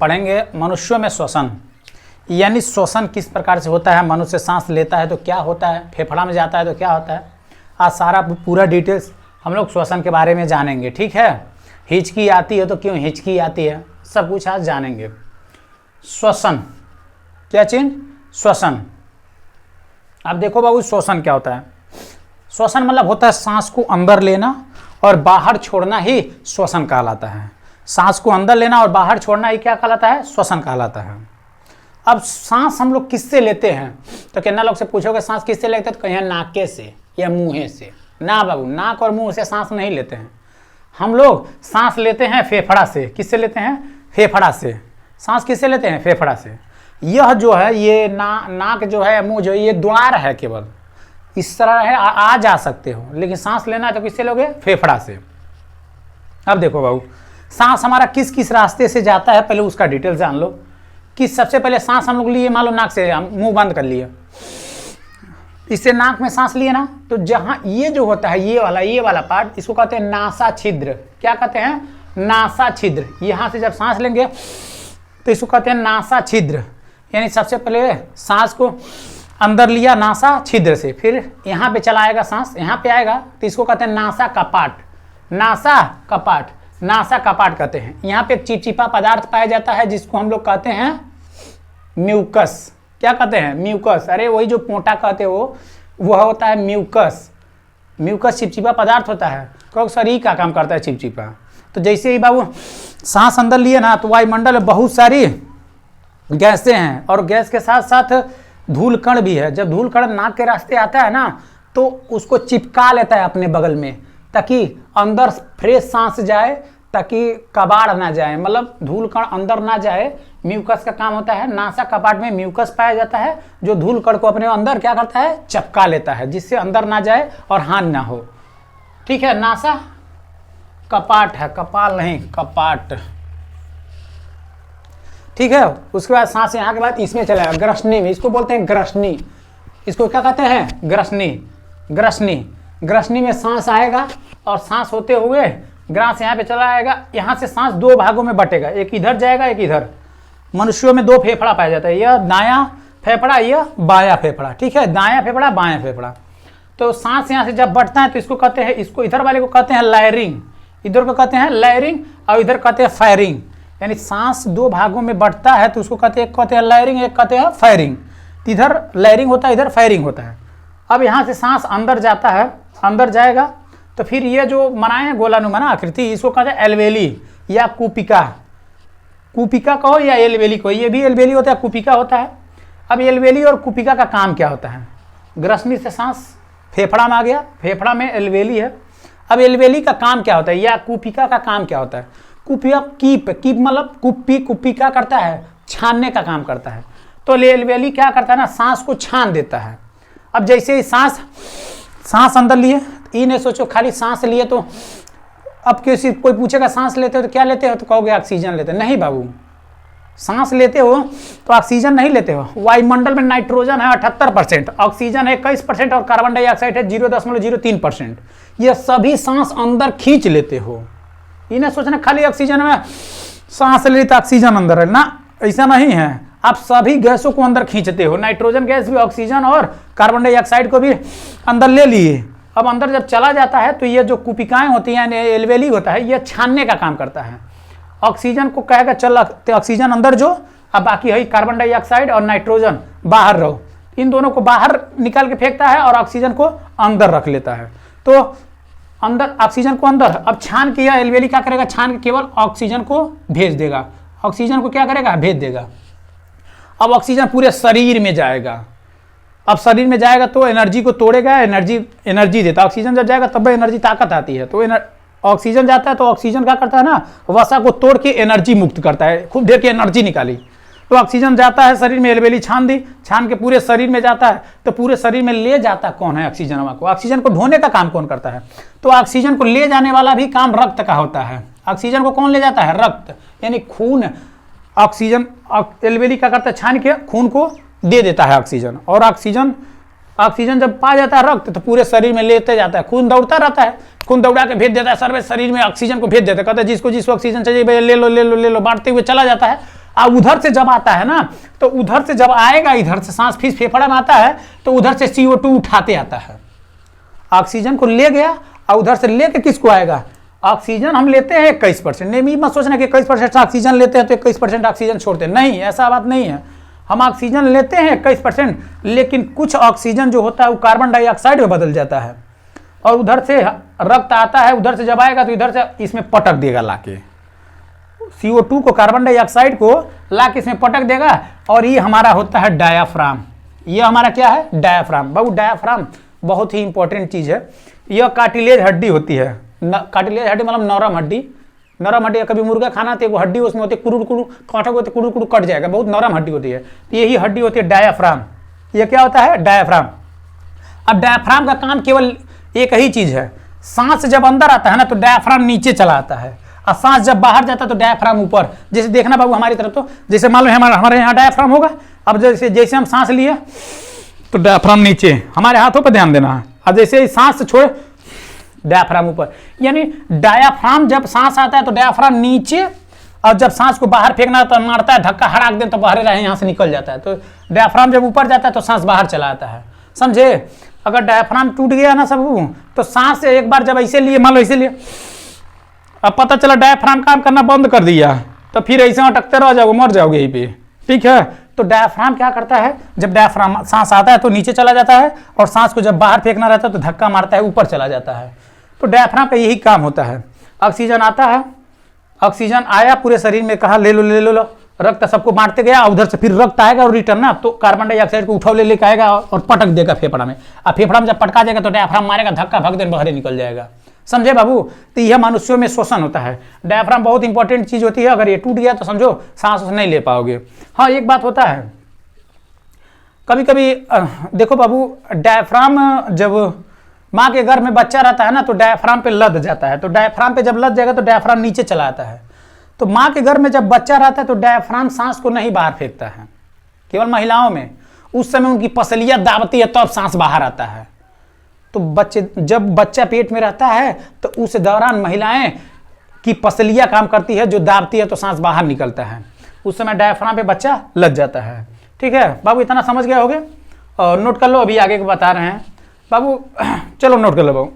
पढ़ेंगे मनुष्यों में श्वसन, यानी श्वसन किस प्रकार से होता है, मनुष्य सांस लेता है तो क्या होता है, फेफड़ा में जाता है तो क्या होता है। आज सारा पूरा डिटेल्स हम लोग श्वसन के बारे में जानेंगे, ठीक है। हिचकी आती है तो क्यों हिचकी आती है, सब कुछ आज जानेंगे। श्वसन, क्या चीज, श्वसन। अब देखो बाबू श्वसन क्या होता है। श्वसन मतलब होता है सांस को अंदर लेना और बाहर छोड़ना ही श्वसन कहलाता है। सांस को अंदर लेना और बाहर छोड़ना ही क्या कहलाता है, श्वसन कहलाता है। अब सांस हम लोग किससे लेते हैं, तो कितना लोग से पूछोगे सांस किससे लेते हैं, तो कहीं नाके से या मुँह से। ना बाबू, नाक और मुंह से सांस नहीं लेते हैं। हम लोग सांस लेते हैं फेफड़ा से। किससे लेते हैं, फेफड़ा से। सांस किससे लेते हैं, फेफड़ा से। यह जो है ये नाक जो है, मुंह जो है, ये द्वार है, केवल इस तरह है, आ जा सकते हो, लेकिन सांस लेना है तो किससे लोगे, फेफड़ा से। अब देखो बाबू, सांस हमारा किस किस रास्ते से जाता है, पहले उसका डिटेल जान लो। कि सबसे पहले सांस हम लोग लिए, मान लो नाक से, हम मुंह बंद कर लिए, इससे नाक में सांस लिए ना, तो जहां ये जो होता है ये वाला पार्ट, इसको कहते हैं नासा छिद्र। क्या कहते हैं, नासा छिद्र। यहां से जब सांस लेंगे तो इसको कहते हैं नासा छिद्र। यानी सबसे पहले सांस को अंदर लिया नासा छिद्र से, फिर यहाँ पे चला आएगा सांस, यहाँ पे आएगा तो इसको कहते हैं नासा कपाट। नासा कपाट, नासा कपाट कहते हैं। यहाँ पे एक चिपचिपा पदार्थ पाया जाता है जिसको हम लोग कहते हैं म्यूकस। क्या कहते हैं, म्यूकस। अरे वही जो पोटा कहते हो वह होता है म्यूकस। म्यूकस चिपचिपा पदार्थ होता है, क्योंकि शरीर का काम करता है चिपचिपा। तो जैसे ही बाबू सांस अंदर लिए ना, तो वायुमंडल में बहुत सारी गैसें हैं और गैस के साथ साथ धूल कण भी है। जब धूल कण नाक के रास्ते आता है ना, तो उसको चिपका लेता है अपने बगल में, ताकि अंदर फ्रेश सांस जाए, ताकि कबाड़ ना जाए, मतलब धूल कण अंदर ना जाए। म्यूकस का काम होता है, नासा कपाट में म्यूकस पाया जाता है जो धूल कण को अपने अंदर क्या करता है, चिपका लेता है, जिससे अंदर ना जाए और हानि ना हो। ठीक है, नासा कपाट है, कपाल नहीं, कपाट। ठीक है, उसके बाद सांस यहाँ के बाद इसमें चला ग्रसनी में, इसको बोलते हैं ग्रसनी। इसको क्या कहते हैं, ग्रसनी। ग्रसनी, ग्रसनी में सांस आएगा और सांस होते हुए ग्रास यहाँ पे चला आएगा। यहाँ से सांस दो भागों में बटेगा, एक इधर जाएगा एक इधर। मनुष्यों में दो फेफड़ा पाया जाता है, यह दायां फेफड़ा, यह बायां फेफड़ा। ठीक है, दायां फेफड़ा बायां फेफड़ा। तो सांस यहाँ से जब बढ़ता है तो इसको कहते हैं, इसको इधर वाले को कहते हैं लायरिंग, इधर को कहते हैं लायरिंग और इधर कहते हैं फायरिंग। यानी सांस दो भागों में बढ़ता है तो उसको कहते हैं, एक कहते हैं लायरिंग, एक कहते हैं फायरिंग। इधर लायरिंग होता है, इधर फायरिंग होता है। अब यहाँ से सांस अंदर जाता है, अंदर जाएगा तो फिर ये जो बनाए हैं गोलानुमा ना आकृति, इसको कहते हैं एल्वेली या कुपिका। कुपिका कहो या एल्वेली कहो, ये भी एल्वेली होता है, कुपिका होता है। अब एल्वेली और कुपिका का काम क्या होता है, ग्रसनी से सांस फेफड़ा में आ गया, फेफड़ा में एल्वेली है। अब एल्वेली का काम क्या होता है या कुपिका का काम क्या होता है, कुपिया कीप मतलब कुप्पी, कुपिका करता है, छानने का काम करता है। तो एल्वेली क्या करता है ना, सांस को छान देता है। अब जैसे ही सांस अंदर लिए, ये नहीं सोचो खाली सांस लिए तो अब कोई पूछेगा सांस लेते हो तो क्या लेते हो, तो कहोगे ऑक्सीजन लेते हो। नहीं बाबू, सांस लेते हो तो ऑक्सीजन नहीं लेते हो। वायुमंडल में नाइट्रोजन है 78%, ऑक्सीजन है 21% और कार्बन डाइऑक्साइड है 0.03%। ये सभी सांस अंदर खींच लेते हो। इन्हें सोचना खाली ऑक्सीजन में सांस ले तो ऑक्सीजन अंदर है ना, ऐसा नहीं है। आप सभी गैसों को अंदर खींचते हो, नाइट्रोजन गैस भी, ऑक्सीजन और कार्बन डाइऑक्साइड को भी अंदर ले लिए। अब अंदर जब चला जाता है तो ये जो कुपिकाएं होती हैं, एल्वेली होता है, ये छानने का काम करता है। ऑक्सीजन को कहेगा चल ऑक्सीजन अंदर जो, अब बाकी है कार्बन डाइऑक्साइड और नाइट्रोजन बाहर रहो। इन दोनों को बाहर निकाल के फेंकता है और ऑक्सीजन को अंदर रख लेता है। तो अंदर ऑक्सीजन को अंदर, अब छान के यह एल्वेली क्या करेगा, छान के केवल ऑक्सीजन को भेज देगा। ऑक्सीजन को क्या करेगा, भेज देगा। अब ऑक्सीजन पूरे शरीर में जाएगा। अब शरीर में जाएगा तो एनर्जी को तोड़ेगा, एनर्जी देता है। ऑक्सीजन जब जाएगा तब एनर्जी ताकत आती है। तो ऑक्सीजन जाता है तो ऑक्सीजन क्या करता है ना, वसा को तोड़ के एनर्जी मुक्त करता है, खूब ढेर की एनर्जी निकाली। तो ऑक्सीजन जाता है शरीर में, एल्वेली छान दी, छान के पूरे शरीर में जाता है। तो पूरे शरीर में ले जाता कौन है, ऑक्सीजन को। ऑक्सीजन को ढोने का काम कौन करता है, तो ऑक्सीजन को ले जाने वाला भी काम रक्त का होता है। ऑक्सीजन को कौन ले जाता है, रक्त, यानी खून। ऑक्सीजन एल्वेली क्या करता है, छान के खून को दे देता है ऑक्सीजन। और ऑक्सीजन जब पा जाता है रक्त तो पूरे शरीर में लेते जाता है, खून दौड़ता रहता है, खून दौड़ा के भेज देता है, सर्वे शरीर में ऑक्सीजन को भेज देता है। कहता है जिसको ऑक्सीजन चाहिए भाई ले लो ले लो ले लो, बांटते हुए चला जाता है। अब उधर से जब आता है ना, तो उधर से जब आएगा, इधर से सांस फिर फेफड़ा में आता है, तो उधर से CO2 उठाते आता है, ऑक्सीजन को ले गया और उधर से लेके किसको आएगा, ऑक्सीजन हम लेते हैं 21%। नहीं मत सोचना कि 21% ऑक्सीजन लेते हैं तो 21% ऑक्सीजन छोड़ते हैं, नहीं, ऐसा बात नहीं है। हम ऑक्सीजन लेते हैं 21%, लेकिन कुछ ऑक्सीजन जो होता है वो कार्बन डाइऑक्साइड में बदल जाता है, और उधर से रक्त आता है, उधर से जब आएगा तो इधर से इसमें पटक देगा लाके, CO2 को, कार्बन डाइऑक्साइड को लाके इसमें पटक देगा, और ये हमारा होता है डायाफ्राम। ये हमारा क्या है, डायाफ्राम। बाबू डायाफ्राम बहुत ही इंपॉर्टेंट चीज है। यह कार्टिलेज हड्डी होती है, कार्टिलेज हड्डी मतलब नरम हड्डी। नरम हड्डी, कभी मुर्गा खाना तो वो हड्डी उसमें होती है, कुरुड़ कुरुड़ कांटोगे तो कुरुड़ कुरुड़ कट जाएगा, बहुत नरम हड्डी होती है। तो यही हड्डी होती है डायाफ्राम। ये क्या होता है, डायाफ्राम। अब डायाफ्राम का काम केवल एक ही चीज है, सांस जब अंदर आता है ना तो डायाफ्राम नीचे चला आता है, और सांस जब बाहर जाता है तो डायाफ्राम ऊपर। जैसे देखना बाबू हमारी तरफ, तो जैसे मान लो हमारे यहाँ डायाफ्राम होगा, अब जैसे हम सांस लिए तो डायाफ्राम नीचे, हमारे हाथों पर ध्यान देना है, और जैसे ही सांस छोड़े डायाफ्राम ऊपर। यानी डायाफ्राम जब सांस आता है तो डायाफ्राम नीचे, और जब सांस को बाहर फेंकना तो मारता है धक्का, हड़ाक दे तो बाहर रहे यहाँ से निकल जाता है। तो डायाफ्राम जब ऊपर जाता है तो सांस बाहर चला आता है, समझे। अगर डायाफ्राम टूट गया ना सब, तो सांस एक बार जब ऐसे लिए, मान लो ऐसे लिए, अब पता चला डायाफ्राम काम करना बंद कर दिया, तो फिर ऐसे अटकते रह जाओगे, मर जाओगे यहीं पे, ठीक है। तो डायाफ्राम क्या करता है, जब डायाफ्राम सांस आता है तो नीचे चला जाता है, और सांस को जब बाहर फेंकना रहता है तो धक्का मारता है, ऊपर चला जाता है। तो डायाफ्राम का यही काम होता है। ऑक्सीजन आता है, ऑक्सीजन आया पूरे शरीर में, कहा ले लो ले लो, रक्त सबको बांटते गया, उधर से फिर रक्त आएगा और रिटर्न ना, तो कार्बन डाइऑक्साइड को उठाव ले लेकर आएगा और पटक देगा फेफड़ा में, और फेफड़ा में जब पटका जाएगा तो डायाफ्राम मारेगा धक्का, भग देन बाहर निकल जाएगा, समझे बाबू। तो यह मनुष्यों में श्वसन होता है। डायाफ्राम बहुत इंपॉर्टेंट चीज होती है, अगर ये टूट गया तो समझो सांस नहीं ले पाओगे। हाँ एक बात होता है, कभी कभी देखो बाबू, डायाफ्राम जब माँ के गर्भ में बच्चा रहता है ना तो डायाफ्राम पे लद जाता है, तो डायाफ्राम पे जब लद जाएगा तो डायाफ्राम नीचे चला आता है। तो माँ के गर्भ में जब बच्चा रहता है तो डायाफ्राम सांस को नहीं बाहर फेंकता है, केवल महिलाओं में, उस समय उनकी पसलियां दाबती है तब सांस बाहर आता है। तो जब बच्चा पेट में रहता है तो उस दौरान महिलाएं की पसलियां काम करती है, जो दाबती है तो सांस बाहर निकलता है, उस समय डायाफ्राम पे बच्चा लग जाता है। ठीक है बाबू, इतना समझ गए होगे, और नोट कर लो, अभी आगे के बता रहे हैं बाबू। चलो नोट कर लो बाबू।